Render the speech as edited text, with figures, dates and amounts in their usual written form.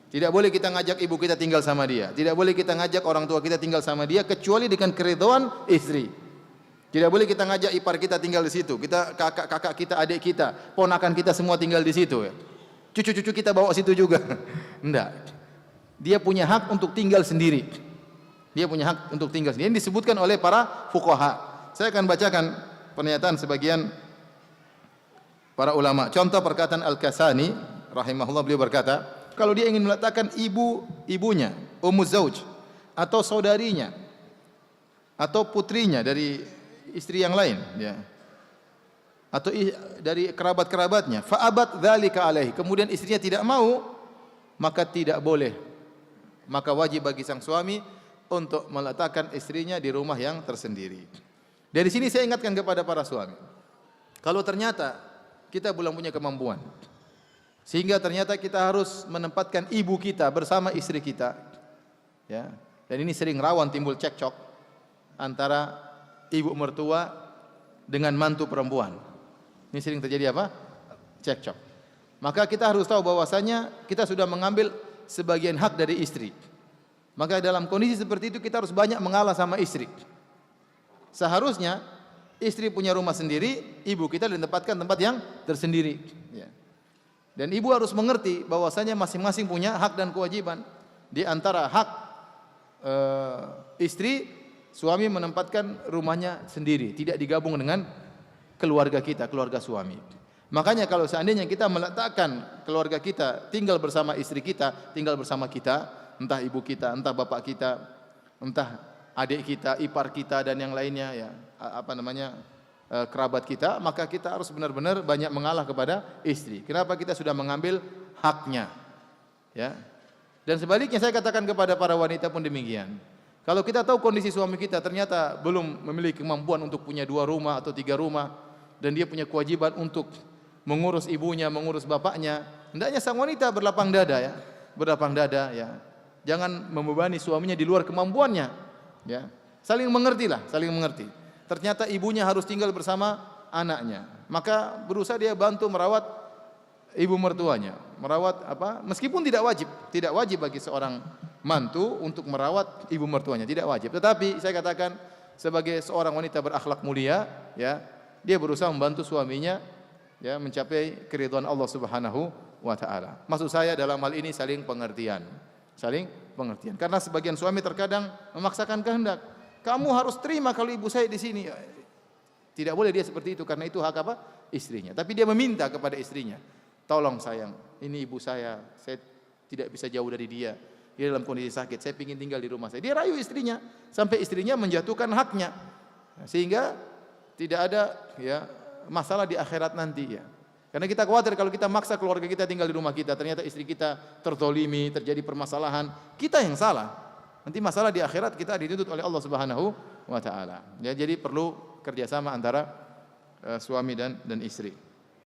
Tidak boleh kita ngajak ibu kita tinggal sama dia. Tidak boleh kita ngajak orang tua kita tinggal sama dia kecuali dengan keridhaan istri. Tidak boleh kita ngajak ipar kita tinggal di situ. Kita kakak kita, adik kita, ponakan kita semua tinggal di situ ya. Cucu-cucu kita bawa situ juga. Enggak. Dia punya hak untuk tinggal sendiri. Dia punya hak untuk tinggal sendiri. Ini disebutkan oleh para fuqaha. Saya akan bacakan pernyataan sebagian para ulama. Contoh perkataan Al-Kasani rahimahullah, beliau berkata, kalau dia ingin meletakkan ibunya, ummuz zauj, atau saudarinya, atau putrinya dari istri yang lain, ya, atau dari kerabat-kerabatnya, fa'abat dzalika alaihi, kemudian istrinya tidak mau, maka tidak boleh, maka wajib bagi sang suami untuk meletakkan istrinya di rumah yang tersendiri. Dari sini saya ingatkan kepada para suami, kalau ternyata kita belum punya kemampuan, sehingga ternyata kita harus menempatkan ibu kita bersama istri kita, ya, dan ini sering rawan timbul cekcok antara ibu mertua dengan mantu perempuan. Ini sering terjadi apa? Cekcok. Maka kita harus tahu bahwasanya kita sudah mengambil sebagian hak dari istri. Maka dalam kondisi seperti itu kita harus banyak mengalah sama istri. Seharusnya istri punya rumah sendiri, ibu kita ditempatkan tempat yang tersendiri, ya. Dan ibu harus mengerti bahwasanya masing-masing punya hak dan kewajiban. Di antara hak istri, suami menempatkan rumahnya sendiri, tidak digabung dengan keluarga kita, keluarga suami. Makanya kalau seandainya kita meletakkan keluarga kita tinggal bersama istri kita, tinggal bersama kita, entah ibu kita, entah bapak kita, entah adik kita, ipar kita dan yang lainnya, ya, kerabat kita, maka kita harus benar-benar banyak mengalah kepada istri. Kenapa? Kita sudah mengambil haknya, ya. Dan sebaliknya saya katakan kepada para wanita pun demikian. Kalau kita tahu kondisi suami kita ternyata belum memiliki kemampuan untuk punya 2 rumah atau 3 rumah, dan dia punya kewajiban untuk mengurus ibunya, mengurus bapaknya, hendaknya sang wanita berlapang dada, ya, berlapang dada, ya. Jangan membebani suaminya di luar kemampuannya, ya. Saling mengertilah, saling mengerti. Ternyata ibunya harus tinggal bersama anaknya, maka berusaha dia bantu merawat ibu mertuanya, merawat apa? Meskipun tidak wajib bagi seorang mantu untuk merawat ibu mertuanya, tidak wajib. Tetapi saya katakan sebagai seorang wanita berakhlak mulia, ya, dia berusaha membantu suaminya, ya, mencapai keridhaan Allah Subhanahu wa taala. Maksud saya dalam hal ini saling pengertian. Karena sebagian suami terkadang memaksakan kehendak. Kamu harus terima kalau ibu saya di sini. Tidak boleh dia seperti itu, karena itu hak apa? Istrinya. Tapi dia meminta kepada istrinya, tolong sayang, ini ibu saya tidak bisa jauh dari dia. Dia dalam kondisi sakit, saya ingin tinggal di rumah saya. Dia rayu istrinya sampai istrinya menjatuhkan haknya, sehingga tidak ada, ya, masalah di akhirat nanti, ya. Karena kita khawatir kalau kita maksa keluarga kita tinggal di rumah kita, ternyata istri kita terzalimi, terjadi permasalahan, kita yang salah. Nanti masalah di akhirat kita dituntut oleh Allah Subhanahu wa taala. Ya, jadi perlu kerjasama antara suami dan istri.